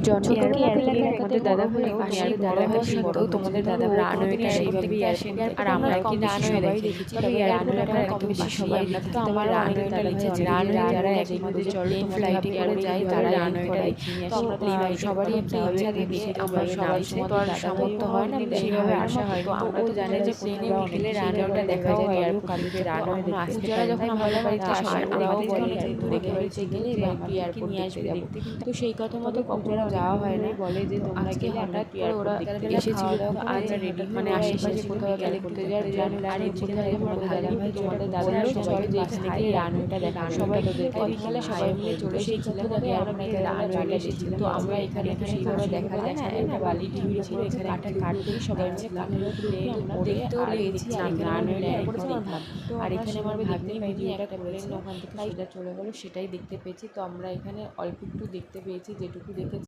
ছোটবেলা থেকে আমাদের দাদা ভাই পাশে বড় হওয়া সত্ত্বেও তোমাদের দাদা ভাই রানওয়েটা সেইভাবেই আসেন, আর আমরা কিন্তু সবাই দেখেছি। তবে রানওয়েটা কম বেশি সবাই দেখি। তো আমার রানওয়েটা ইচ্ছে রানওয়ে যারা একমাত্র প্লেন ফ্লাইটে করে যায় তারা রানওয়েটা দেখে নিয়ে আসে। তো সবারই একটা ইচ্ছা থাকে, আমরা সবাই সময় তো আর সামর্থ্য হয় না, সেইভাবে আসা হয়। তো আমরা তো জানি যে প্লেনে উঠলে রানওয়েটা দেখা হয়, আর কালকে রানওয়ে আসতে যারা যখন আমাদের বাড়িতে আসে ওরাও বলে কিন্তু দেখে বাড়িতে গেলে একটু এয়ারপোর্ট নিয়ে আসবে দেখতে। তো সেই কথা মতো কখনো যাওয়া হয় না। বলে যে তোমরা গেলে হঠাৎ করে ওরা এসেছিল, আজ রেডি মানে আশেপাশে কোথাও গেলে ঘুরতে যাওয়ার জন্য। আর এদিকে আমার দাদা ভাই তোমাদের দাদা ভাই চলো যে এখান থেকে রানওয়েটা দেখা, সবাই কথা বলে সবাই মিলে চলে এসেছিলাম। আমরা এখানে রানওয়েটা এসেছিলাম। তো আমরা এখানে সেইভাবে দেখা যায় না, বালি টিভি ছিল, এখানে একটা কাঠ দিয়ে সবাই মিলে কাঠের উপরে আমরা দেখতেও পেয়েছি রানওয়েটা। আর এখানে আমার ভাগ্নি ভিডিওটা করেছিল, ওখান থেকে সোজা চলে গেলো, সেটাই দেখতে পেয়েছি। তো আমরা এখানে অল্প একটু দেখতে পেয়েছি, যেটুকু দেখেছি